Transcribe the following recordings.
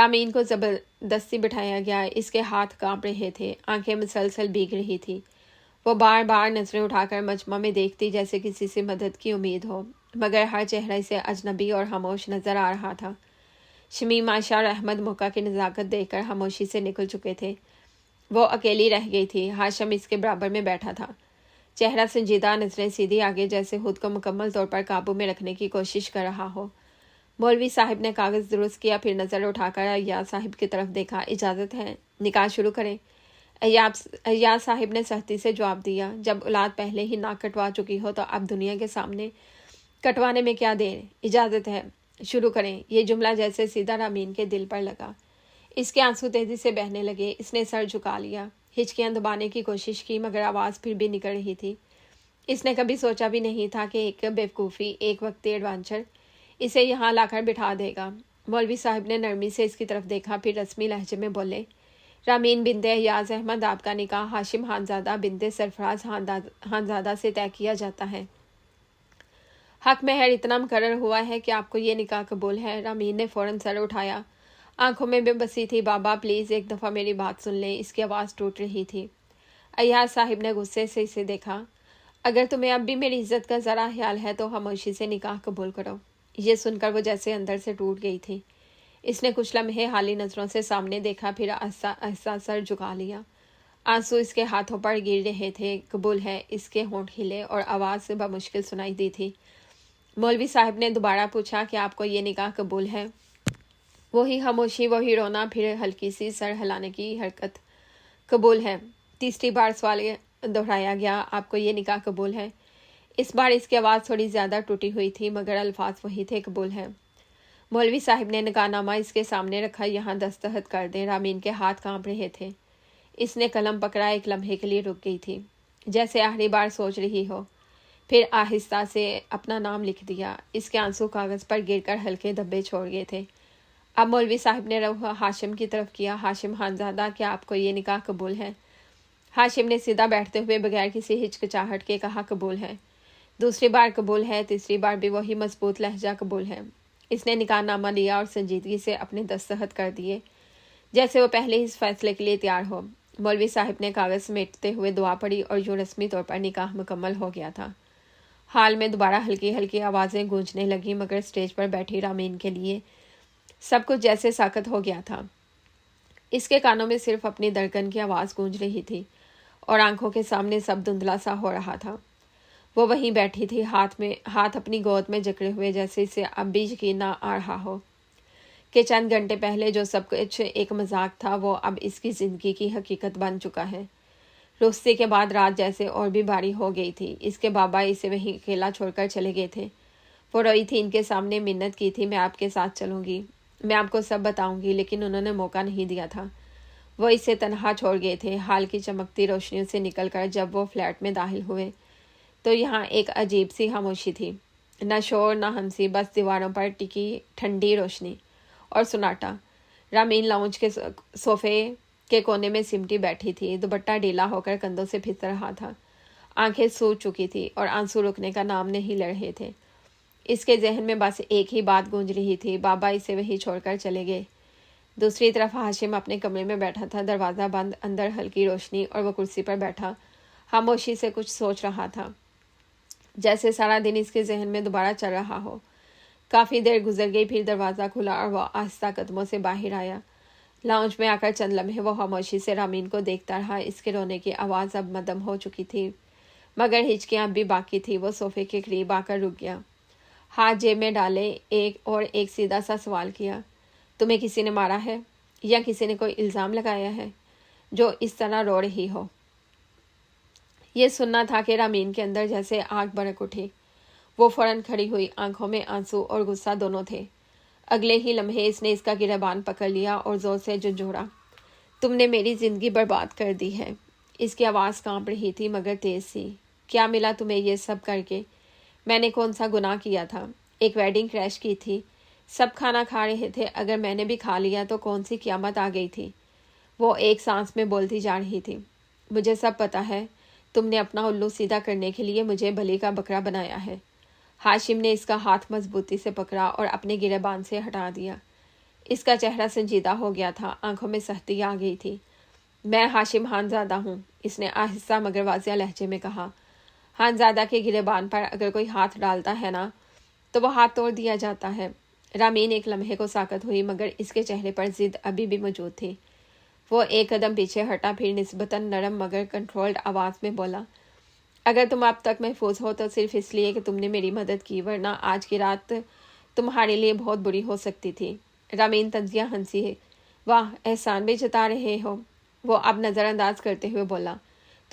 Ramen کو زبردستی بٹھایا گیا، اس کے ہاتھ کانپ رہے تھے، آنکھیں مسلسل بھیگ رہی تھی۔ وہ بار بار نظریں اٹھا کر مجمع میں دیکھتی جیسے کسی سے مدد کی امید ہو، مگر ہر چہرہ اسے اجنبی اور خاموش نظر آ رہا تھا۔ شمیم، عائشہ اور احمد موقع کی نزاکت دیکھ کر خاموشی سے نکل چکے تھے۔ وہ اکیلی رہ گئی تھی۔ ہاشم اس کے برابر میں بیٹھا تھا، چہرہ سنجیدہ، نظریں سیدھی آگے، جیسے خود کو مکمل طور پر قابو میں رکھنے کی کوشش کر رہا ہو۔ مولوی صاحب نے کاغذ درست کیا، پھر نظر اٹھا کر ایاز صاحب کی طرف دیکھا۔ اجازت ہے، نکاح شروع کریں؟ ایاز صاحب نے سختی سے جواب دیا، جب اولاد پہلے ہی ناک کٹوا چکی ہو تو اب دنیا کے سامنے کٹوانے میں کیا دیر؟ اجازت ہے، شروع کریں۔ یہ جملہ جیسے سیدھا رامین کے دل پر لگا۔ اس کے آنسو تیزی سے بہنے لگے۔ اس نے سر جھکا لیا، ہچکیاں دبانے کی کوشش کی، مگر آواز پھر بھی نکل رہی تھی۔ اس نے کبھی سوچا بھی نہیں تھا کہ ایک بیوقوفی، ایک وقتی ایڈوانچر اسے یہاں لا کر بٹھا دے گا۔ مولوی صاحب نے نرمی سے اس کی طرف دیکھا، پھر رسمی لہجے میں بولے، رامین بنت ایاز احمد، آپ کا نکاح ہاشم خانزادہ بنت سرفراز خانزادہ سے طے کیا جاتا ہے۔ حق مہر اتنا مقرر ہوا ہے کہ آپ کو یہ نکاح قبول ہے؟ رامین نے فوراً سر اٹھایا، آنکھوں میں بے بسی تھی۔ بابا پلیز ایک دفعہ میری بات سن لیں، اس کی آواز ٹوٹ رہی تھی۔ ایاز صاحب نے غصے سے اسے دیکھا، اگر تمہیں اب بھی میری عزت کا ذرا خیال ہے تو خاموشی سے نکاح قبول کرو۔ یہ سن کر وہ جیسے اندر سے ٹوٹ گئی تھی۔ اس نے کچھ لمحے حالی نظروں سے سامنے دیکھا، پھر آہستہ سر جھکا لیا۔ آنسو اس کے ہاتھوں پر گر رہے تھے۔ قبول ہے، اس کے ہونٹ ہلے اور آواز سے بمشکل سنائی دی تھی۔ مولوی صاحب نے دوبارہ پوچھا کہ آپ کو یہ نکاح قبول ہے؟ وہی خاموشی، وہی رونا، پھر ہلکی سی سر ہلانے کی حرکت۔ قبول ہے۔ تیسری بار سوال دہرایا گیا، آپ کو یہ نکاح قبول ہے؟ اس بار اس کی آواز تھوڑی زیادہ ٹوٹی ہوئی تھی، مگر الفاظ وہی تھے، قبول ہے۔ مولوی صاحب نے نکاح نامہ اس کے سامنے رکھا، یہاں دستخط کر دیں۔ رامین کے ہاتھ کانپ رہے تھے۔ اس نے قلم پکڑا، ایک لمحے کے لیے رک گئی تھی، جیسے آخری بار سوچ رہی ہو، پھر آہستہ سے اپنا نام لکھ دیا۔ اس کے آنسو کاغذ پر گر کر ہلکے دھبے چھوڑ گئے تھے۔ اب مولوی صاحب نے رخ ہاشم کی طرف کیا، ہاشم خانزادہ، کیا آپ کو یہ نکاح قبول ہے؟ ہاشم نے سیدھا بیٹھتے ہوئے بغیر کسی ہچکچاہٹ کے کہا، قبول ہے۔ دوسری بار قبول ہے، تیسری بار بھی وہی مضبوط لہجہ، قبول ہے۔ اس نے نکاح نامہ لیا اور سنجیدگی سے اپنے دستخط کر دیے، جیسے وہ پہلے ہی اس فیصلے کے لیے تیار ہو۔ مولوی صاحب نے کاغذ سمیٹتے ہوئے دعا پڑھی اور یوں رسمی طور پر نکاح مکمل ہو گیا تھا۔ حال میں دوبارہ ہلکی ہلکی آوازیں گونجنے لگیں، مگر اسٹیج پر بیٹھی رامین کے لیے سب کچھ جیسے ساکت ہو گیا تھا۔ اس کے کانوں میں صرف اپنی دھڑکن کی آواز گونج رہی تھی اور آنکھوں کے سامنے سب دھندلا سا ہو رہا تھا۔ وہ وہیں بیٹھی تھی، ہاتھ اپنی گود میں جکڑے ہوئے، جیسے اسے اب بھی یقین نہ آ رہا ہو کہ چند گھنٹے پہلے جو سب کچھ ایک مذاق تھا وہ اب اس کی زندگی کی حقیقت بن چکا ہے۔ رخصتی کے بعد رات جیسے اور بھی بھاری ہو گئی تھی۔ اس کے بابا اسے وہیں اکیلا چھوڑ کر چلے گئے تھے۔ وہ روئی تھی، ان کے سامنے منت کی تھی، میں آپ کے ساتھ چلوں گی، میں آپ کو سب بتاؤں گی، لیکن انہوں نے موقع نہیں دیا تھا۔ وہ اسے تنہا چھوڑ گئے تھے۔ حال کی چمکتی روشنیوں سے نکل کر جب وہ فلیٹ میں داخل ہوئے تو یہاں ایک عجیب سی خاموشی تھی، نہ شور نہ ہمسی، بس دیواروں پر ٹکی ٹھنڈی روشنی اور سناٹا۔ رامین لاؤنج کے صوفے کے کونے میں سمٹی بیٹھی تھی، دوپٹہ ڈھیلا ہو کر کندھوں سے پھسل رہا تھا، آنکھیں سوج چکی تھی اور آنسو رکنے کا نام نہیں لے رہے تھے۔ اس کے ذہن میں بس ایک ہی بات گونج رہی تھی، بابا اسے وہیں چھوڑ کر چلے گئے۔ دوسری طرف ہاشم اپنے کمرے میں بیٹھا تھا، دروازہ بند، اندر ہلکی روشنی، اور وہ کرسی پر بیٹھا خاموشی سے کچھ سوچ رہا تھا، جیسے سارا دن اس کے ذہن میں دوبارہ چل رہا ہو۔ کافی دیر گزر گئی، پھر دروازہ کھلا اور وہ آہستہ قدموں سے باہر آیا۔ لاؤنج میں آ کر چند لمحے وہ خاموشی سے رامین کو دیکھتا رہا۔ اس کے رونے کی آواز اب مدھم ہو چکی تھی، مگر ہچکیاں اب بھی باقی تھی۔ وہ صوفے کے قریب آ کر رک گیا، ہاتھ جیب میں ڈالے، ایک سیدھا سا سوال کیا، تمہیں کسی نے مارا ہے یا کسی نے کوئی الزام لگایا ہے جو اس طرح رو رہی ہو؟ یہ سننا تھا کہ رامین کے اندر جیسے آگ بھڑک اٹھی۔ وہ فوراً کھڑی ہوئی، آنکھوں میں آنسو اور غصہ دونوں تھے۔ اگلے ہی لمحے اس نے اس کا گریبان پکڑ لیا اور زور سے جھنجھوڑا، تم نے میری زندگی برباد کر دی ہے۔ اس کی آواز کانپ رہی تھی مگر تیز سی۔ کیا ملا تمہیں یہ سب کر کے؟ میں نے کون سا گناہ کیا تھا؟ ایک ویڈنگ کریش کی تھی، سب کھانا کھا رہے تھے، اگر میں نے بھی کھا لیا تو کون سی قیامت آ گئی تھی؟ وہ ایک سانس میں بولتی جا رہی تھی، مجھے سب پتا ہے، تم نے اپنا الو سیدھا کرنے کے لیے مجھے بلی کا بکرا بنایا ہے۔ ہاشم نے اس کا ہاتھ مضبوطی سے پکڑا اور اپنے گریبان سے ہٹا دیا۔ اس کا چہرہ سنجیدہ ہو گیا تھا، آنکھوں میں سختی آ گئی تھی۔ میں ہاشم خانزادہ ہوں، اس نے آہستہ مگر واضح لہجے میں کہا۔ خانزادہ کے گریبان پر اگر کوئی ہاتھ ڈالتا ہے نا تو وہ ہاتھ توڑ دیا جاتا ہے۔ رامین ایک لمحے کو ساکت ہوئی مگر اس کے چہرے پر ضد ابھی بھی موجود تھی۔ وہ ایک قدم پیچھے ہٹا، پھر نسبتاً نرم مگر کنٹرولڈ آواز میں بولا، اگر تم اب تک محفوظ ہو تو صرف اس لیے کہ تم نے میری مدد کی، ورنہ آج کی رات تمہارے لیے بہت بری ہو سکتی تھی۔ رامین طنزیہ ہنسی ہے، واہ، احسان بھی جتا رہے ہو۔ وہ اب نظر انداز کرتے ہوئے بولا،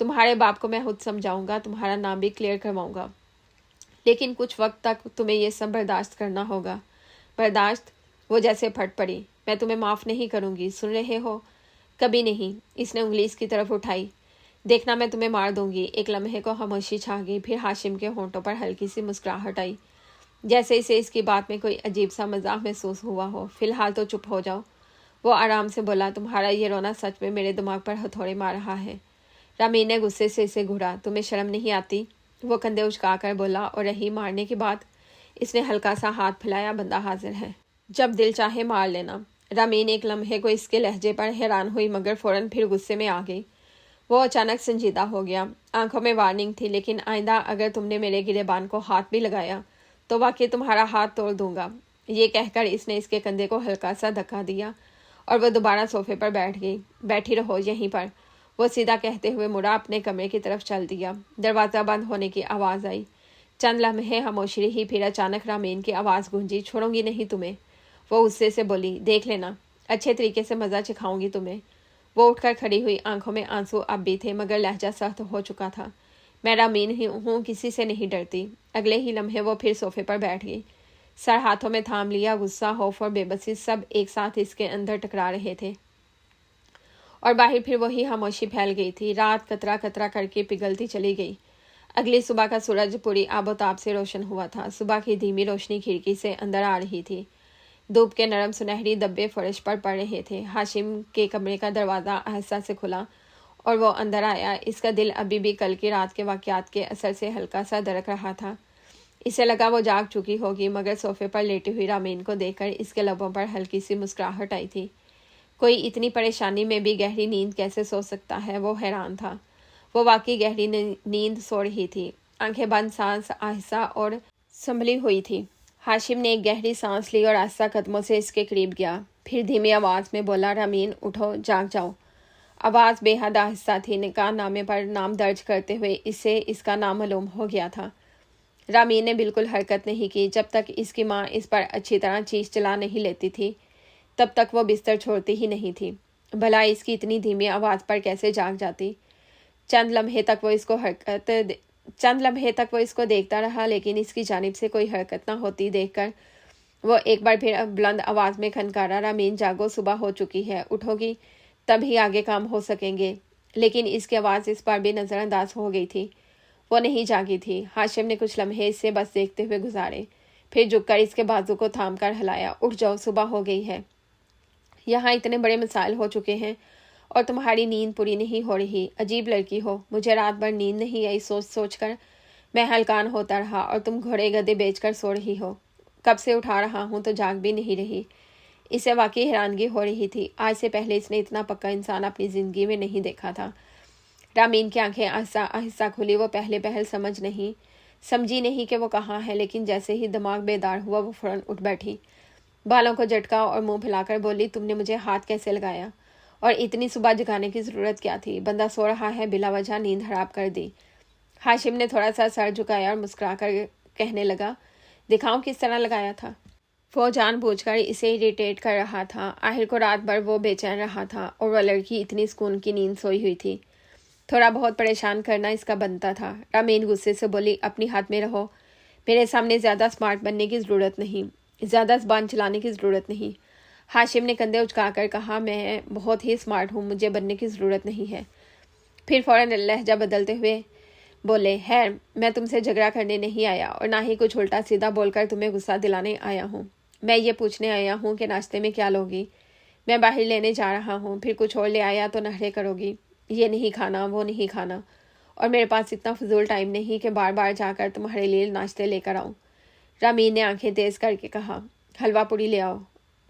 تمہارے باپ کو میں خود سمجھاؤں گا، تمہارا نام بھی کلیئر کرواؤں گا، لیکن کچھ وقت تک تمہیں یہ سب برداشت کرنا ہوگا۔ برداشت؟ وہ جیسے پھٹ پڑی، میں تمہیں معاف نہیں کروں گی، سن رہے ہو؟ کبھی نہیں۔ اس نے انگلی اس کی طرف اٹھائی، دیکھنا میں تمہیں مار دوں گی۔ ایک لمحے کو خاموشی چھا گئی، پھر ہاشم کے ہونٹوں پر ہلکی سی مسکراہٹ آئی، جیسے اسے اس کی بات میں کوئی عجیب سا مزاح محسوس ہوا ہو۔ فی الحال تو چپ ہو جاؤ، وہ آرام سے بولا، تمہارا یہ رونا سچ میں میرے دماغ پر ہتھوڑے مار رہا ہے۔ رامین نے غصے سے اسے گھورا، تمہیں شرم نہیں آتی؟ وہ کندھے اچکا کر بولا، اور رہی مارنے کی بات، اس نے ہلکا سا ہاتھ پھیلایا، بندہ حاضر ہے، جب دل چاہے مار لینا۔ رامین ایک لمحے کو اس کے لہجے پر حیران ہوئی مگر فوراً پھر غصے میں آ گئی۔ وہ اچانک سنجیدہ ہو گیا، آنکھوں میں وارننگ تھی، لیکن آئندہ اگر تم نے میرے گریبان کو ہاتھ بھی لگایا تو واقعی تمہارا ہاتھ توڑ دوں گا۔ یہ کہہ کر اس نے اس کے کندھے کو ہلکا سا دھکا دیا اور وہ دوبارہ صوفے پر بیٹھ گئی۔ بیٹھی رہو یہیں پر، وہ سیدھا کہتے ہوئے مڑا، اپنے کمرے کی طرف چل دیا۔ دروازہ بند ہونے کی آواز آئی، چند لمحے خاموشی رہی، پھر اچانک رامین کی آواز گونجی، چھوڑوں گی نہیں تمہیں۔ وہ غصے سے بولی، دیکھ لینا، اچھے طریقے سے مزہ چکھاؤں گی تمہیں۔ وہ اٹھ کر کھڑی ہوئی، آنکھوں میں آنسو اب بھی تھے مگر لہجہ سخت ہو چکا تھا، میں رامین ہی ہوں، کسی سے نہیں ڈرتی۔ اگلے ہی لمحے وہ پھر صوفے پر بیٹھ گئی، سر ہاتھوں میں تھام لیا، غصہ، خوف اور بے بسی سب ایک ساتھ اس کے اندر ٹکرا رہے تھے، اور باہر پھر وہی خاموشی پھیل گئی تھی۔ رات قطرہ قطرہ کر کے پگھلتی چلی گئی۔ اگلی صبح کا سورج پوری آب و تاب سے روشن ہوا تھا۔ صبح کی دھیمی روشنی کھڑکی سے اندر آ رہی تھی، دھوپ کے نرم سنہری دبے فرش پر پڑ رہے تھے۔ ہاشم کے کمرے کا دروازہ آہستہ سے کھلا اور وہ اندر آیا۔ اس کا دل ابھی بھی کل کی رات کے واقعات کے اثر سے ہلکا سا دھڑک رہا تھا۔ اسے لگا وہ جاگ چکی ہوگی مگر صوفے پر لیٹی ہوئی رامین کو دیکھ کر اس کے لبوں پر ہلکی سی مسکراہٹ آئی تھی۔ کوئی اتنی پریشانی میں بھی گہری نیند کیسے سو سکتا ہے؟ وہ حیران تھا۔ وہ واقعی گہری نیند سو رہی تھی، آنکھیں بند، سانس آہستہ اور سنبھلی ہوئی تھی۔ ہاشم نے ایک گہری سانس لی اور آہستہ قدموں سے اس کے قریب گیا، پھر دھیمی آواز میں بولا، رامین اٹھو، جاگ جاؤ۔ آواز بے حد آہستہ تھی، نکاح نامے پر نام درج کرتے ہوئے اسے اس کا نام معلوم ہو گیا تھا۔ رامین نے بالکل حرکت نہیں کی۔ جب تک اس کی ماں اس پر اچھی طرح چیخ چلا نہیں لیتی تھی تب تک وہ بستر چھوڑتی ہی نہیں تھی۔ بھلا اس کی اتنی دھیمی آواز پر کیسے جاگ جاتی؟ چند لمحے تک وہ اس کو دیکھتا رہا، لیکن اس کی جانب سے کوئی حرکت نہ ہوتی دیکھ کر وہ ایک بار پھر بلند آواز میں کھنکارا، رامین جاگو، صبح ہو چکی ہے، اٹھو گی تب ہی آگے کام ہو سکیں گے۔ لیکن اس کی آواز اس بار بھی نظر انداز ہو گئی تھی، وہ نہیں جاگی تھی۔ ہاشم نے کچھ لمحے اسے بس دیکھتے ہوئے گزارے، پھر جھک کر اس کے بازو کو تھام کر ہلایا، اٹھ جاؤ، صبح ہو گئی ہے۔ یہاں اتنے بڑے مسائل ہو چکے ہیں اور تمہاری نیند پوری نہیں ہو رہی، عجیب لڑکی ہو۔ مجھے رات بھر نیند نہیں آئی، سوچ سوچ کر میں ہلکان ہوتا رہا، اور تم گھوڑے گدے بیچ کر سو رہی ہو، کب سے اٹھا رہا ہوں تو جاگ بھی نہیں رہی۔ اسے واقعی حیرانگی ہو رہی تھی، آج سے پہلے اس نے اتنا پکا انسان اپنی زندگی میں نہیں دیکھا تھا۔ رامین کی آنکھیں آہستہ آہستہ کھلی، وہ پہلے پہل سمجھی نہیں کہ وہ کہاں ہے، لیکن جیسے ہی دماغ بیدار ہوا وہ فوراً اٹھ بیٹھی، بالوں کو جھٹکا اور منہ پھیلا کر بولی، تم نے مجھے ہاتھ کیسے لگایا؟ اور اتنی صبح جگانے کی ضرورت کیا تھی؟ بندہ سو رہا ہے، بلا وجہ نیند حرام کر دی۔ ہاشم نے تھوڑا سا سر جھکایا اور مسکرا کر کہنے لگا، دکھاؤں کس طرح لگایا تھا؟ وہ جان بوجھ کر اسے اریٹیٹ کر رہا تھا۔ آخر کو رات بھر وہ بے چین رہا تھا اور وہ لڑکی اتنی سکون کی نیند سوئی ہوئی تھی، تھوڑا بہت پریشان کرنا اس کا بنتا تھا۔ رامین غصے سے بولی، اپنی حد میں رہو، میرے سامنے زیادہ سمارٹ بننے کی ضرورت نہیں، زیادہ زبان چلانے کی ضرورت نہیں۔ ہاشم نے کندھے اچکا کر کہا، میں بہت ہی سمارٹ ہوں، مجھے بننے کی ضرورت نہیں ہے۔ پھر فوراً لہجہ بدلتے ہوئے بولے، خیر، میں تم سے جھگڑا کرنے نہیں آیا اور نہ ہی کچھ الٹا سیدھا بول کر تمہیں غصہ دلانے آیا ہوں۔ میں یہ پوچھنے آیا ہوں کہ ناشتے میں کیا لوگی؟ میں باہر لینے جا رہا ہوں، پھر کچھ اور لے آیا تو نخرے کرو گی، یہ نہیں کھانا، وہ نہیں کھانا، اور میرے پاس اتنا فضول ٹائم نہیں کہ بار بار جا کر تمہارے لیے ناشتے لے کر آؤں۔ رامین نے آنکھیں تیز کر کے کہا، حلوہ پوری لے آؤ۔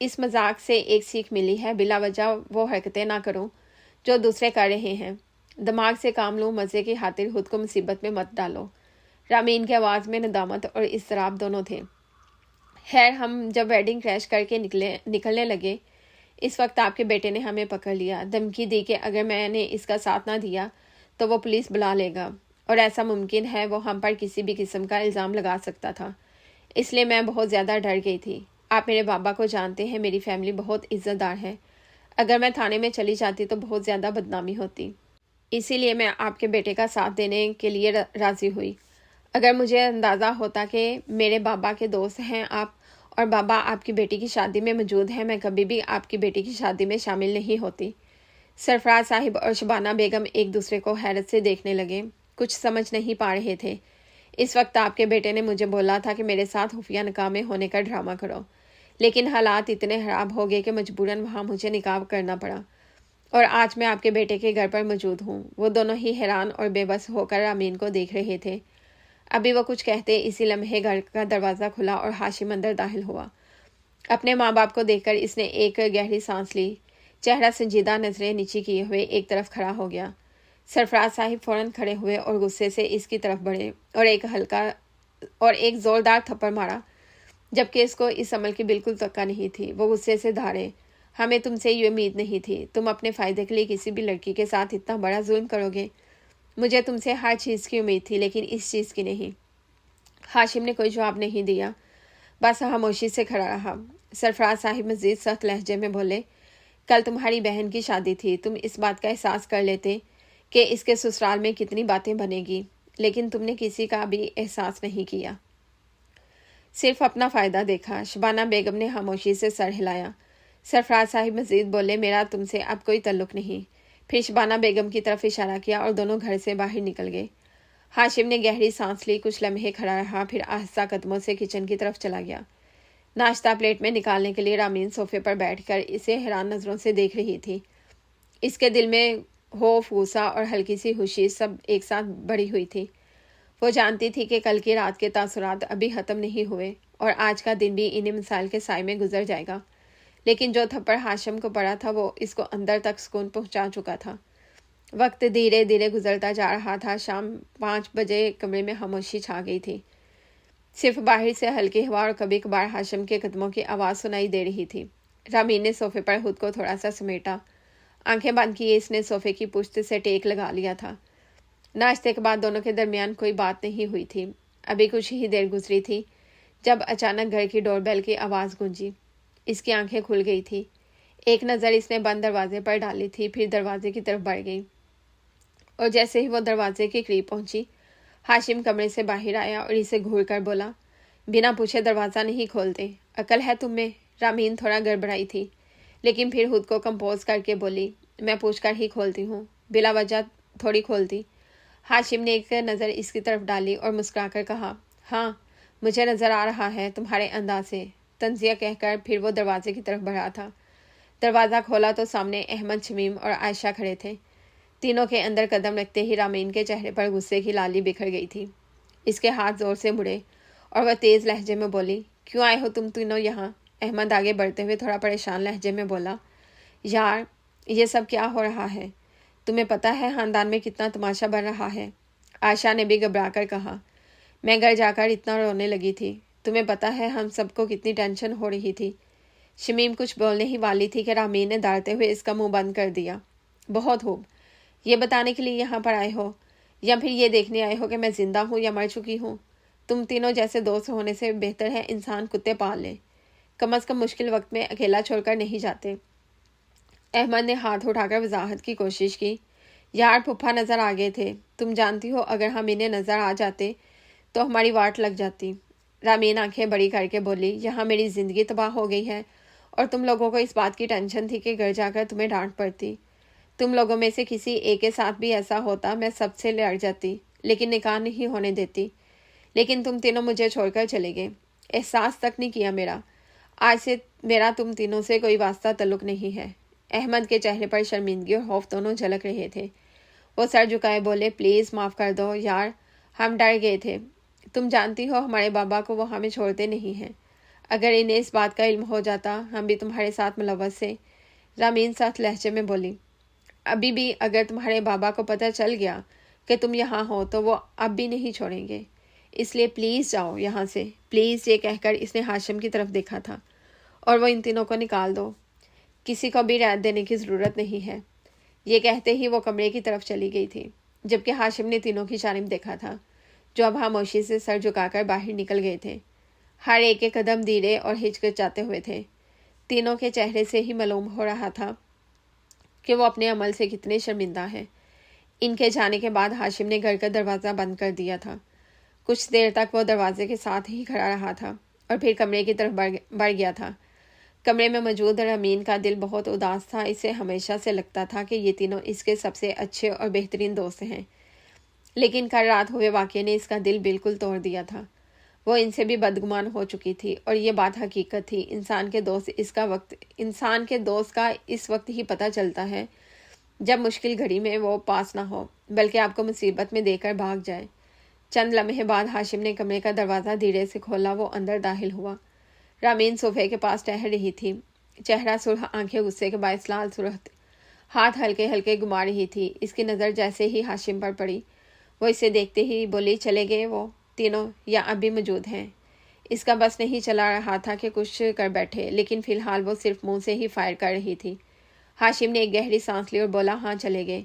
اس مذاق سے ایک سیکھ ملی ہے، بلا وجہ وہ حرکتیں نہ کروں جو دوسرے کر رہے ہیں۔ دماغ سے کام لوں، مزے کی خاطر خود کو مصیبت میں مت ڈالو۔ رامین کی آواز میں ندامت اور اضطراب دونوں تھے۔ خیر، ہم جب ویڈنگ کریش کر کے نکلنے لگے، اس وقت آپ کے بیٹے نے ہمیں پکڑ لیا، دھمکی دی کہ اگر میں نے اس کا ساتھ نہ دیا تو وہ پولیس بلا لے گا، اور ایسا ممکن ہے وہ ہم پر کسی بھی قسم کا الزام لگا سکتا تھا۔ اس لیے میں بہت زیادہ ڈر گئی تھی۔ آپ میرے بابا کو جانتے ہیں، میری فیملی بہت عزت دار ہے۔ اگر میں تھانے میں چلی جاتی تو بہت زیادہ بدنامی ہوتی، اسی لیے میں آپ کے بیٹے کا ساتھ دینے کے لیے راضی ہوئی۔ اگر مجھے اندازہ ہوتا کہ میرے بابا کے دوست ہیں آپ اور بابا آپ کی بیٹی کی شادی میں موجود ہیں، میں کبھی بھی آپ کی بیٹی کی شادی میں شامل نہیں ہوتی۔ سرفراز صاحب اور شبانہ بیگم ایک دوسرے کو حیرت سے دیکھنے لگے، کچھ سمجھ نہیں پا رہے تھے۔ اس وقت آپ کے بیٹے نے مجھے بولا تھا کہ میرے ساتھ خفیہ نکاح میں ہونے کا ڈرامہ کرو، لیکن حالات اتنے خراب ہو گئے کہ مجبوراً وہاں مجھے نکاح کرنا پڑا، اور آج میں آپ کے بیٹے کے گھر پر موجود ہوں۔ وہ دونوں ہی حیران اور بے بس ہو کر رامین کو دیکھ رہے تھے۔ ابھی وہ کچھ کہتے اسی لمحے گھر کا دروازہ کھلا اور ہاشم اندر داخل ہوا۔ اپنے ماں باپ کو دیکھ کر اس نے ایک گہری سانس لی، چہرہ سنجیدہ، نظریں نیچی کیے ہوئے ایک طرف کھڑا ہو گیا۔ سرفراز صاحب فوراً کھڑے ہوئے اور غصے سے اس کی طرف بڑھے اور ایک زوردار تھپڑ مارا، جبکہ اس کو اس عمل کی بالکل توقع نہیں تھی۔ وہ غصے سے دھاڑے، ہمیں تم سے یہ امید نہیں تھی، تم اپنے فائدے کے لیے کسی بھی لڑکی کے ساتھ اتنا بڑا ظلم کرو گے۔ مجھے تم سے ہر چیز کی امید تھی، لیکن اس چیز کی نہیں۔ ہاشم نے کوئی جواب نہیں دیا، بس خاموشی سے کھڑا رہا۔ سرفراز صاحب مزید سخت لہجے میں بولے، کل تمہاری بہن کی شادی تھی، تم اس بات کا احساس کر لیتے کہ اس کے سسرال میں کتنی باتیں بنے گی، لیکن تم نے کسی کا بھی احساس نہیں کیا، صرف اپنا فائدہ دیکھا۔ شبانہ بیگم نے خاموشی سے سر ہلایا۔ سرفراز صاحب مزید بولے، میرا تم سے اب کوئی تعلق نہیں۔ پھر شبانہ بیگم کی طرف اشارہ کیا اور دونوں گھر سے باہر نکل گئے۔ ہاشم نے گہری سانس لی، کچھ لمحے کھڑا رہا، پھر آہستہ قدموں سے کچن کی طرف چلا گیا۔ ناشتہ پلیٹ میں نکالنے کے لیے رامین صوفے پر بیٹھ کر اسے حیران نظروں سے دیکھ رہی تھی۔ اس کے دل میں خوف، غصہ اور ہلکی سی خوشی سب ایک ساتھ بڑھی ہوئی تھی۔ وہ جانتی تھی کہ کل کی رات کے تاثرات ابھی ختم نہیں ہوئے اور آج کا دن بھی انہیں مسائل کے سائے میں گزر جائے گا، لیکن جو تھپڑ ہاشم کو پڑا تھا وہ اس کو اندر تک سکون پہنچا چکا تھا۔ وقت دھیرے دھیرے گزرتا جا رہا تھا۔ شام 5 بجے کمرے میں خاموشی چھا گئی تھی، صرف باہر سے ہلکی ہوا اور کبھی کبھار ہاشم کے قدموں کی آواز سنائی دے رہی تھی۔ رامین نے صوفے پر خود کو تھوڑا سا سمیٹا، آنکھیں بند کیے اس نے صوفے کی پشت سے ٹیک لگا لیا تھا۔ ناشتے کے بعد دونوں کے درمیان کوئی بات نہیں ہوئی تھی۔ ابھی کچھ ہی دیر گزری تھی جب اچانک گھر کی ڈور بیل کی آواز گونجی۔ اس کی آنکھیں کھل گئی تھی۔ ایک نظر اس نے بند دروازے پر ڈالی تھی، پھر دروازے کی طرف بڑھ گئی، اور جیسے ہی وہ دروازے کے قریب پہنچی، ہاشم کمرے سے باہر آیا اور اسے گھور کر بولا، بنا پوچھے دروازہ نہیں کھولتے، عقل ہے تم میں؟ رامین تھوڑا گڑبڑائی تھی، لیکن پھر خود کو کمپوز کر کے بولی، میں پوچھ کر ہی کھولتی ہوں، بلا وجہ تھوڑی کھولتی۔ ہاشم نے ایک نظر اس کی طرف ڈالی اور مسکرا کر کہا، ہاں مجھے نظر آ رہا ہے تمہارے انداز سے، طنزیہ کہہ کر پھر وہ دروازے کی طرف بڑھا تھا۔ دروازہ کھولا تو سامنے احمد، شمیم اور عائشہ کھڑے تھے۔ تینوں کے اندر قدم رکھتے ہی رامین کے چہرے پر غصے کی لالی بکھر گئی تھی۔ اس کے ہاتھ زور سے مڑے اور وہ تیز لہجے میں بولی، کیوں آئے ہو تم تینوں یہاں؟ احمد آگے بڑھتے ہوئے تھوڑا پریشان لہجے میں بولا، یار یہ سب کیا ہو رہا ہے؟ تمہیں پتہ ہے خاندان میں کتنا تماشا بن رہا ہے؟ عائشہ نے بھی گھبرا کر کہا، میں گھر جا کر اتنا رونے لگی تھی، تمہیں پتہ ہے ہم سب کو کتنی ٹینشن ہو رہی تھی۔ شمیم کچھ بولنے ہی والی تھی کہ رامین نے دھاڑتے ہوئے اس کا منہ بند کر دیا۔ بہت خوب، یہ بتانے کے لیے یہاں پر آئے ہو یا پھر یہ دیکھنے آئے ہو کہ میں زندہ ہوں یا مر چکی ہوں؟ تم تینوں جیسے دوست ہونے سے بہتر ہے انسان کتے پال لے، کم از کم مشکل وقت میں اکیلا چھوڑ کر نہیں جاتے۔ احمد نے ہاتھ اٹھا کر وضاحت کی کوشش کی، یار پھپھا نظر آ گئے تھے، تم جانتی ہو اگر ہم انہیں نظر آ جاتے تو ہماری واٹ لگ جاتی۔ رامین آنکھیں بڑی کر کے بولی، یہاں میری زندگی تباہ ہو گئی ہے اور تم لوگوں کو اس بات کی ٹینشن تھی کہ گھر جا کر تمہیں ڈانٹ پڑتی۔ تم لوگوں میں سے کسی ایک کے ساتھ بھی ایسا ہوتا میں سب سے لڑ جاتی، لیکن نکاح نہیں ہونے دیتی، لیکن تم تینوں مجھے چھوڑ کر چلے گئے، احساس تک نہیں کیا میرا۔ آج سے میرا تم تینوں سے کوئی واسطہ تعلق نہیں ہے۔ احمد کے چہرے پر شرمندگی اور خوف دونوں جھلک رہے تھے۔ وہ سر جھکائے بولے، پلیز معاف کر دو یار، ہم ڈر گئے تھے، تم جانتی ہو ہمارے بابا کو وہ ہمیں چھوڑتے نہیں ہیں، اگر انہیں اس بات کا علم ہو جاتا ہم بھی تمہارے ساتھ ملوث ہیں، رامین سخت لہجے میں بولی۔ ابھی بھی اگر تمہارے بابا کو پتہ چل گیا کہ تم یہاں ہو تو وہ اب بھی نہیں چھوڑیں گے، اس لیے پلیز جاؤ یہاں سے، پلیز۔ یہ کہہ کر اس نے ہاشم کی طرف دیکھا تھا۔ اور وہ ان تینوں کو نکال دو، کسی کو بھی رعایت دینے کی ضرورت نہیں ہے۔ یہ کہتے ہی وہ کمرے کی طرف چلی گئی تھی، جبکہ ہاشم نے تینوں کی جانب دیکھا تھا جو اب خاموشی سے سر جھکا کر باہر نکل گئے تھے۔ ہر ایک کے قدم دھیرے اور ہچکچاتے ہوئے تھے۔ تینوں کے چہرے سے ہی معلوم ہو رہا تھا کہ وہ اپنے عمل سے کتنے شرمندہ ہیں۔ ان کے جانے کے بعد ہاشم نے گھر کا دروازہ بند کر دیا تھا۔ کچھ دیر تک وہ دروازے کے ساتھ ہی کھڑا رہا تھا اور پھر کمرے کی طرف بڑھ گیا تھا۔ کمرے میں موجود رامین کا دل بہت اداس تھا۔ اسے ہمیشہ سے لگتا تھا کہ یہ تینوں اس کے سب سے اچھے اور بہترین دوست ہیں، لیکن کل رات ہوئے واقعے نے اس کا دل بالکل توڑ دیا تھا۔ وہ ان سے بھی بدگمان ہو چکی تھی اور یہ بات حقیقت تھی۔ انسان کے دوست کا اس وقت ہی پتہ چلتا ہے جب مشکل گھڑی میں وہ پاس نہ ہو بلکہ آپ کو مصیبت میں دے کر بھاگ جائے۔ چند لمحے بعد ہاشم نے کمرے کا دروازہ دھیرے سے کھولا۔ وہ اندر داخل ہوا۔ رامین صوفے کے پاس ٹہل رہی تھی، چہرہ سرخ، آنکھیں غصے کے باعث لال سرخ، ہاتھ ہلکے ہلکے گھما رہی تھی۔ اس کی نظر جیسے ہی ہاشم پر پڑی وہ اسے دیکھتے ہی بولی، چلے گئے وہ تینوں یا اب بھی موجود ہیں؟ اس کا بس نہیں چلا رہا تھا کہ کچھ کر بیٹھے، لیکن فی الحال وہ صرف منہ سے ہی فائر کر رہی تھی۔ ہاشم نے ایک گہری سانس لی اور بولا، ہاں چلے گئے۔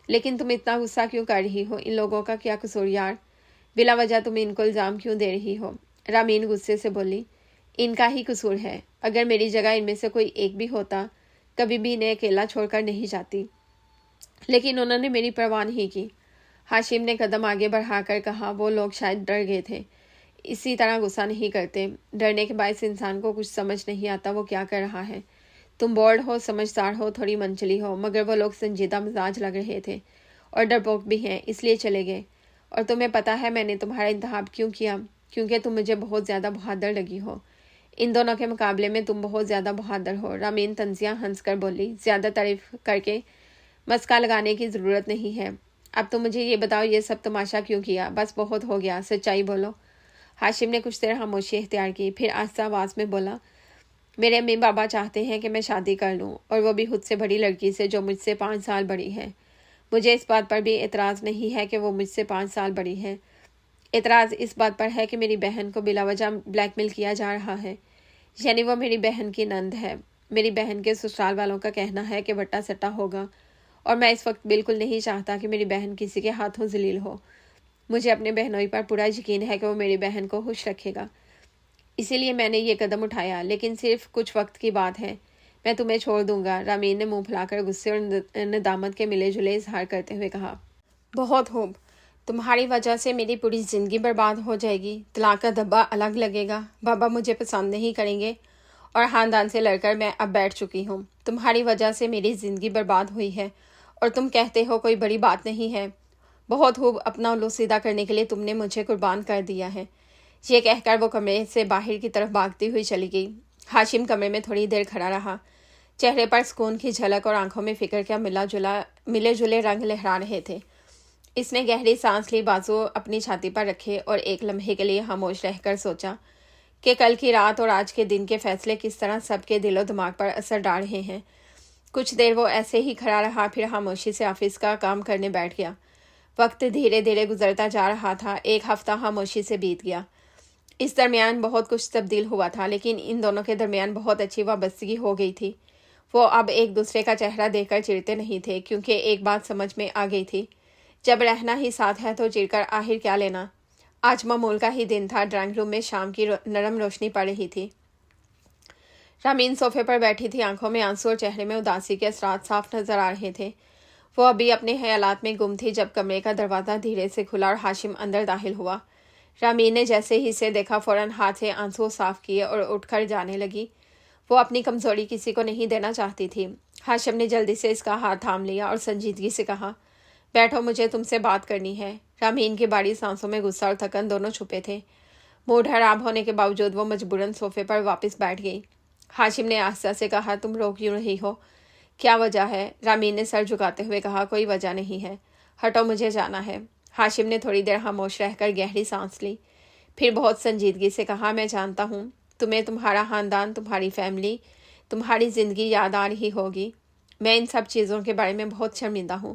لیکن تم اتنا غصہ کیوں کر رہی ہو؟ ان لوگوں کا کیا قصور یار؟ بلا وجہ تم ان کو الزام کیوں دے رہی ہو؟ رامین غصے سے بولی، ان کا ہی قصور ہے۔ اگر میری جگہ ان میں سے کوئی ایک بھی ہوتا کبھی بھی انہیں اکیلا چھوڑ کر نہیں جاتی، لیکن انہوں نے میری پرواہ نہیں کی۔ ہاشم نے قدم آگے بڑھا کر کہا، وہ لوگ شاید ڈر گئے تھے، اسی طرح غصہ نہیں کرتے۔ ڈرنے کے باعث انسان کو کچھ سمجھ نہیں آتا وہ کیا کر رہا ہے۔ تم بورڈ ہو، سمجھدار ہو، تھوڑی منچلی ہو، مگر وہ لوگ سنجیدہ مزاج لگ رہے تھے اور ڈرپوک بھی ہیں، اس لیے چلے گئے۔ اور تمہیں پتہ ہے میں نے تمہارا انتخاب کیوں کیا؟ کیونکہ تم مجھے بہت زیادہ بہادر لگی ہو۔ ان دونوں کے مقابلے میں تم بہت زیادہ بہادر ہو۔ رامین طنزیہ ہنس کر بولی، زیادہ تعریف کر کے مسکا لگانے کی ضرورت نہیں ہے۔ اب تم مجھے یہ بتاؤ، یہ سب تماشا کیوں کیا؟ بس بہت ہو گیا، سچائی بولو۔ ہاشم نے کچھ دیر خاموشی اختیار کی، پھر آہستہ آواز میں بولا، میرے امی بابا چاہتے ہیں کہ میں شادی کر لوں، اور وہ بھی خود سے بڑی لڑکی سے جو مجھ سے 5 سال بڑی ہے۔ مجھے اس بات پر بھی اعتراض نہیں ہے کہ وہ مجھ سے 5 سال بڑی ہے۔ اعتراض اس بات پر ہے کہ میری بہن کو بلا وجہ بلیک میل کیا جا رہا ہے۔ یعنی وہ میری بہن کی نند ہے۔ میری بہن کے سسرال والوں کا کہنا ہے کہ وٹا سٹا ہوگا، اور میں اس وقت بالکل نہیں چاہتا کہ میری بہن کسی کے ہاتھوں ذلیل ہو۔ مجھے اپنے بہنوئی پر پورا یقین ہے کہ وہ میری بہن کو خوش رکھے گا، اسی لیے میں نے یہ قدم اٹھایا، لیکن صرف کچھ وقت کی بات ہے، میں تمہیں چھوڑ دوں گا۔ رامین نے منہ پھیلا کر غصے اور ندامت کے ملے جلے اظہار کرتے ہوئے کہا، بہت خوب، تمہاری وجہ سے میری پوری زندگی برباد ہو جائے گی، طلاق کا دھبا الگ لگے گا، بابا مجھے پسند نہیں کریں گے، اور خاندان سے لڑ کر میں اب بیٹھ چکی ہوں۔ تمہاری وجہ سے میری زندگی برباد ہوئی ہے اور تم کہتے ہو کوئی بڑی بات نہیں ہے۔ بہت خوب، اپنا الو سیدھا کرنے کے لیے تم نے مجھے قربان کر دیا ہے۔ یہ کہہ کر وہ کمرے سے باہر کی طرف بھاگتی ہوئی چلی گئی۔ ہاشم کمرے میں تھوڑی دیر کھڑا رہا، چہرے پر سکون کی جھلک اور آنکھوں میں فکر کا ملے جلے رنگ لہرا رہے تھے۔ اس نے گہری سانس لی، بازو اپنی چھاتی پر رکھے اور ایک لمحے کے لیے خاموش رہ کر سوچا کہ کل کی رات اور آج کے دن کے فیصلے کس طرح سب کے دل و دماغ پر اثر ڈال رہے ہیں۔ کچھ دیر وہ ایسے ہی کھڑا رہا، پھر خاموشی سے آفس کا کام کرنے بیٹھ گیا۔ وقت دھیرے دھیرے گزرتا جا رہا تھا، ایک ہفتہ خاموشی سے بیت گیا۔ اس درمیان بہت کچھ تبدیل ہوا تھا، لیکن ان دونوں کے درمیان بہت اچھی وابستگی ہو گئی تھی۔ وہ اب ایک دوسرے کا چہرہ دیکھ کر چڑھتے نہیں تھے، کیونکہ ایک بات سمجھ میں آ گئی تھی، جب رہنا ہی ساتھ ہے تو چڑھ کر آخر کیا لینا۔ آج معمول کا ہی دن تھا، ڈرائنگ روم میں شام کی نرم روشنی پڑ رہی تھی۔ رامین صوفے پر بیٹھی تھی، آنکھوں میں آنسو اور چہرے میں اداسی کے اثرات صاف نظر آ رہے تھے۔ وہ ابھی اپنے خیالات میں گم تھی جب کمرے کا دروازہ دھیرے سے کھلا اور ہاشم اندر داخل ہوا۔ رامین نے جیسے ہی اسے دیکھا فوراً ہاتھ سے آنسو صاف کیے اور اٹھ کر جانے لگی۔ وہ اپنی کمزوری کسی کو نہیں دینا چاہتی تھی۔ ہاشم نے جلدی سے اس کا ہاتھ تھام لیا اور سنجیدگی سے کہا، بیٹھو، مجھے تم سے بات کرنی ہے۔ رامین کی باری سانسوں میں غصہ اور تھکن دونوں چھپے تھے۔ موڈ خراب ہونے کے باوجود وہ مجبوراً صوفے پر واپس بیٹھ گئی۔ ہاشم نے آہستہ سے کہا، تم رو کیوں رہی ہو؟ کیا وجہ ہے؟ رامین نے سر جھکاتے ہوئے کہا، کوئی وجہ نہیں ہے، ہٹو، مجھے جانا ہے۔ ہاشم نے تھوڑی دیر خاموش رہ کر گہری سانس لی، پھر بہت سنجیدگی سے کہا، میں جانتا ہوں تمہیں تمہارا خاندان، تمہاری فیملی، تمہاری زندگی یاد آ رہی ہوگی۔ میں ان سب چیزوں کے بارے میں بہت شرمندہ ہوں۔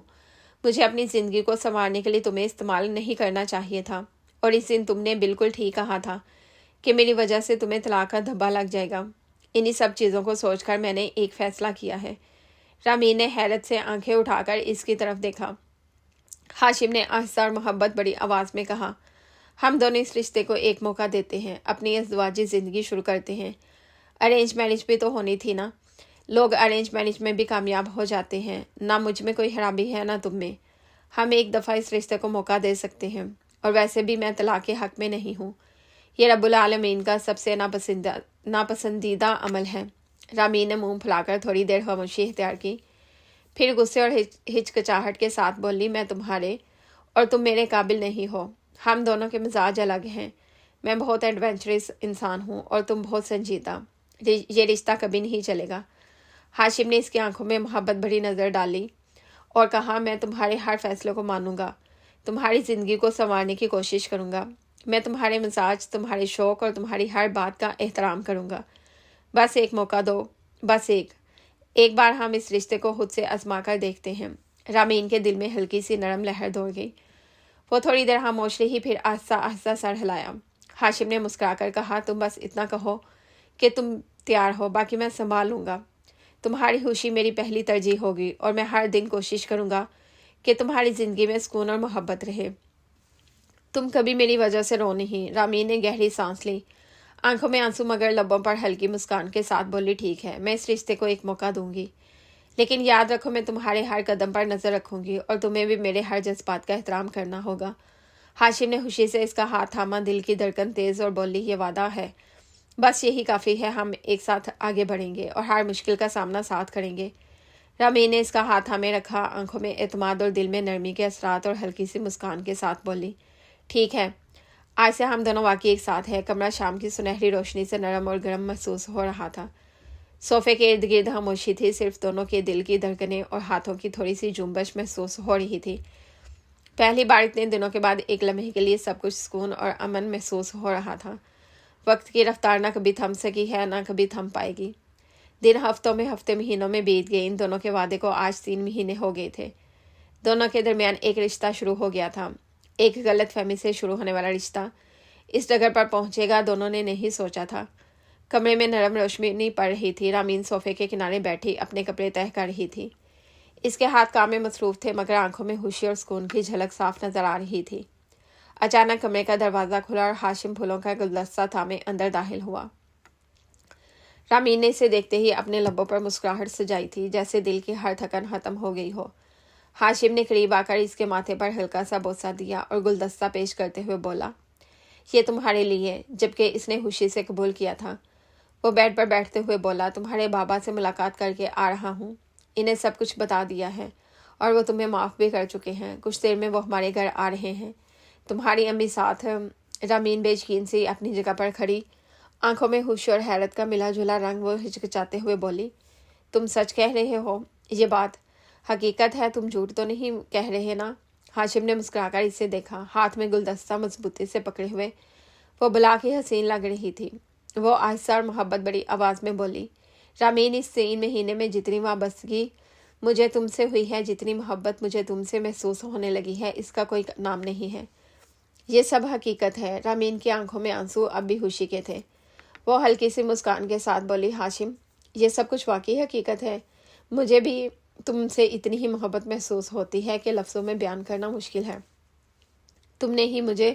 مجھے اپنی زندگی کو سنوارنے کے لیے تمہیں استعمال نہیں کرنا چاہیے تھا، اور اس دن تم نے بالکل ٹھیک کہا تھا کہ میری وجہ سے تمہیں طلاق کا دھبا لگ جائے گا۔ انہی سب چیزوں کو سوچ کر میں نے ایک فیصلہ کیا ہے۔ رامین نے حیرت سے آنکھیں اٹھا کر اس کی طرف دیکھا۔ ہاشم نے آہستہ اور محبت بڑی آواز میں کہا، ہم دونوں اس رشتے کو ایک موقع دیتے ہیں، اپنی ازدواجی زندگی شروع کرتے ہیں۔ ارینج میرج بھی تو ہونی تھی نا۔ لوگ ارینج میرج میں بھی کامیاب ہو جاتے ہیں، نہ مجھ میں کوئی خرابی ہے نہ تم میں۔ ہم ایک دفعہ اس رشتے کو موقع دے سکتے ہیں، اور ویسے بھی میں طلاق کے حق میں نہیں ہوں۔ یہ رب العالمین کا سب سے ناپسندیدہ عمل ہے۔ رامین نے منہ پھلا کر تھوڑی دیر خاموشی اختیار کی، پھر غصے اور ہچکچاہٹ کے ساتھ بولی، میں تمہارے اور تم میرے قابل نہیں ہو۔ ہم دونوں کے مزاج الگ ہیں۔ میں بہت ایڈونچرس انسان ہوں اور تم بہت سنجیدہ۔ یہ رشتہ کبھی نہیں چلے گا۔ ہاشم نے اس کی آنکھوں میں محبت بھری نظر ڈالی اور کہا، میں تمہارے ہر فیصلے کو مانوں گا، تمہاری زندگی کو سنوارنے کی کوشش کروں گا۔ میں تمہارے مزاج، تمہارے شوق اور تمہاری ہر بات کا احترام کروں گا۔ بس ایک موقع دو، بس ایک بار ہم اس رشتے کو خود سے آزما کر دیکھتے ہیں۔ رامین کے دل میں ہلکی سی نرم لہر دوڑ گئی۔ وہ تھوڑی دیر خاموش رہی، پھر آہستہ آہستہ سر ہلایا۔ ہاشم نے مسکرا کر کہا، تم بس اتنا کہو کہ تم تیار ہو، باقی میں سنبھال لوں گا۔ تمہاری خوشی میری پہلی ترجیح ہوگی، اور میں ہر دن کوشش کروں گا کہ تمہاری زندگی میں سکون اور محبت رہے۔ تم کبھی میری وجہ سے رو نہیں۔ رامین نے گہری سانس لی، آنکھوں میں آنسو مگر لبوں پر ہلکی مسکان کے ساتھ بولی، ٹھیک ہے، میں اس رشتے کو ایک موقع دوں گی، لیکن یاد رکھو میں تمہارے ہر قدم پر نظر رکھوں گی، اور تمہیں بھی میرے ہر جذبات کا احترام کرنا ہوگا۔ ہاشم نے خوشی سے اس کا ہاتھ تھاما، دل کی دھڑکن تیز، اور بولی، یہ وعدہ ہے، بس یہی کافی ہے، ہم ایک ساتھ آگے بڑھیں گے اور ہر مشکل کا سامنا ساتھ کریں گے۔ رامین نے اس کا ہاتھ تھامے رکھا، آنکھوں میں اعتماد اور دل میں نرمی کے اثرات، اور ہلکی سی مسکان کے ساتھ بولی، ٹھیک ہے، آج سے ہم دونوں واقعی ایک ساتھ ہیں۔ کمرہ شام کی سنہری روشنی سے نرم اور گرم محسوس ہو رہا تھا۔ صوفے کے ارد گرد خاموشی تھی، صرف دونوں کے دل کی دھڑکنیں اور ہاتھوں کی تھوڑی سی جنبش محسوس ہو رہی تھی۔ پہلی بار اتنے دنوں کے بعد ایک لمحے کے لیے سب کچھ سکون اور امن محسوس ہو رہا تھا۔ وقت کی رفتار نہ کبھی تھم سکی ہے، نہ کبھی تھم پائے گی۔ دن ہفتوں میں، ہفتے مہینوں میں بیت گئے۔ ان دونوں کے وعدے کو آج 3 مہینے ہو گئے تھے۔ دونوں کے درمیان ایک رشتہ شروع ہو گیا تھا، ایک غلط فہمی سے شروع ہونے والا رشتہ اس ڈگر پر پہنچے گا، دونوں نے نہیں سوچا تھا۔ کمرے میں نرم روشنی پڑ رہی تھی۔ رامین صوفے کے کنارے بیٹھی اپنے کپڑے تہہ کر رہی تھی۔ اس کے ہاتھ کام میں مصروف تھے، مگر آنکھوں میں خوشی اور سکون کی جھلک صاف نظر آ رہی تھی۔ اچانک کمرے کا دروازہ کھلا اور ہاشم پھولوں کا گلدستہ تھامے اندر داخل ہوا۔ رامین نے اسے دیکھتے ہی اپنے لبوں پر مسکراہٹ سجائی تھی، جیسے دل کی ہر تھکن ختم ہو گئی ہو۔ ہاشم نے قریب آ کر اس کے ماتھے پر ہلکا سا بوسہ دیا اور گلدستہ پیش کرتے ہوئے بولا، یہ تمہارے لیے، جبکہ اس نے خوشی سے قبول کیا تھا۔ وہ بیڈ پر بیٹھتے ہوئے بولا، تمہارے بابا سے ملاقات کر کے آ رہا ہوں، انہیں سب کچھ بتا دیا ہے اور وہ تمہیں معاف بھی کر چکے ہیں۔ کچھ دیر میں وہ ہمارے گھر آ رہے ہیں، تمہاری امی ساتھ۔ رامین بے یقین سے اپنی جگہ پر کھڑی، آنکھوں میں خوشی اور حیرت کا ملا جلا رنگ، وہ ہچکچاتے ہوئے بولی، تم سچ کہہ رہے ہو؟ یہ بات حقیقت ہے، تم جھوٹ تو نہیں کہہ رہے نا؟ ہاشم نے مسکرا کر اسے دیکھا، ہاتھ میں گلدستہ مضبوطی سے پکڑے ہوئے وہ بلا کے حسین لگ رہی تھی۔ وہ آہستہ اور محبت بڑی آواز میں بولی، رامین، اس 3 مہینے میں جتنی وابستگی مجھے تم سے ہوئی ہے، جتنی محبت مجھے تم سے محسوس ہونے لگی ہے، اس کا کوئی نام نہیں ہے۔ یہ سب حقیقت ہے۔ رامین کی آنکھوں میں آنسو اب بھی خوشی کے تھے۔ وہ ہلکی سی مسکان کے ساتھ بولی، ہاشم، یہ سب کچھ واقعی حقیقت ہے۔ مجھے بھی تم سے اتنی ہی محبت محسوس ہوتی ہے کہ لفظوں میں بیان کرنا مشکل ہے۔ تم نے ہی مجھے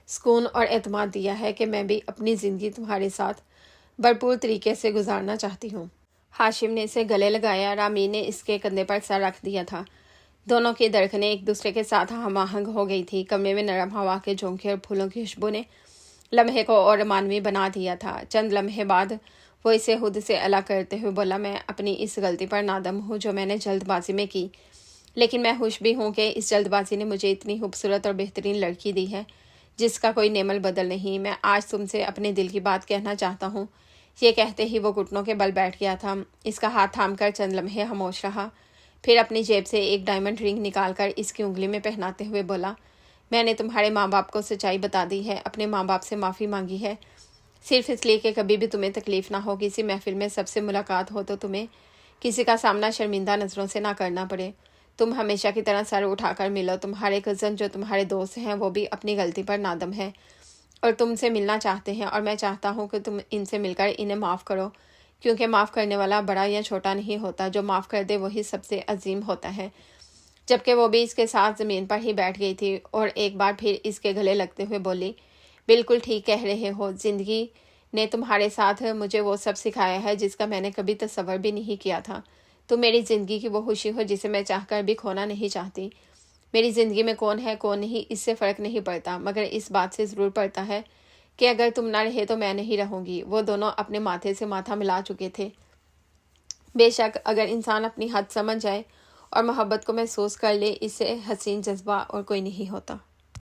سکون اور اعتماد دیا ہے کہ میں بھی اپنی زندگی تمہارے ساتھ بھرپور طریقے سے گزارنا چاہتی ہوں۔ ہاشم نے اسے گلے لگایا، رامین نے اس کے کندھے پر سر رکھ دیا تھا۔ دونوں کی دھڑکنیں ایک دوسرے کے ساتھ ہم آہنگ ہو گئی تھی۔ کمرے میں نرم ہوا کے جھونکے اور پھولوں کی خوشبو نے لمحے کو اور رومانوی بنا دیا تھا۔ چند لمحے بعد وہ اسے خود سے الگ کرتے ہوئے بولا، میں اپنی اس غلطی پر نادم ہوں جو میں نے جلد بازی میں کی، لیکن میں خوش بھی ہوں کہ اس جلد بازی نے مجھے اتنی خوبصورت اور بہترین لڑکی دی ہے جس کا کوئی نعمل بدل نہیں۔ میں آج تم سے اپنے دل کی بات کہنا چاہتا ہوں۔ یہ کہتے ہی وہ گھٹنوں کے بل بیٹھ گیا تھا، اس کا ہاتھ تھام کر چند لمحے خاموش رہا، پھر اپنی جیب سے ایک ڈائمنڈ رنگ نکال کر اس کی انگلی میں پہناتے ہوئے بولا، میں نے تمہارے ماں باپ کو سچائی بتا دی ہے، اپنے ماں باپ سے معافی مانگی ہے، صرف اس لیے کہ کبھی بھی تمہیں تکلیف نہ ہو، کسی محفل میں سب سے ملاقات ہو تو تمہیں کسی کا سامنا شرمندہ نظروں سے نہ کرنا پڑے۔ تم ہمیشہ کی طرح سر اٹھا کر ملو۔ تمہارے کزن جو تمہارے دوست ہیں وہ بھی اپنی غلطی پر نادم ہے اور تم سے ملنا چاہتے ہیں، اور میں چاہتا ہوں کہ تم ان سے مل کر انہیں معاف کرو، کیونکہ معاف کرنے والا بڑا یا چھوٹا نہیں ہوتا، جو معاف کر دے وہی سب سے عظیم ہوتا ہے۔ جبکہ وہ بھی اس کے ساتھ زمین پر ہی بیٹھ گئی تھی اور ایک بار پھر اس کے گلے لگتے ہوئے بولی، بالکل ٹھیک کہہ رہے ہو، زندگی نے تمہارے ساتھ مجھے وہ سب سکھایا ہے جس کا میں نے کبھی تصور بھی نہیں کیا تھا۔ تم میری زندگی کی وہ خوشی ہو جسے میں چاہ کر بھی کھونا نہیں چاہتی۔ میری زندگی میں کون ہے کون نہیں اس سے فرق نہیں پڑتا، مگر اس بات سے ضرور پڑتا ہے کہ اگر تم نہ رہے تو میں نہیں رہوں گی۔ وہ دونوں اپنے ماتھے سے ماتھا ملا چکے تھے۔ بے شک اگر انسان اپنی حد سمجھ جائے اور محبت کو محسوس کر لے، اس سے حسین جذبہ اور کوئی نہیں ہوتا۔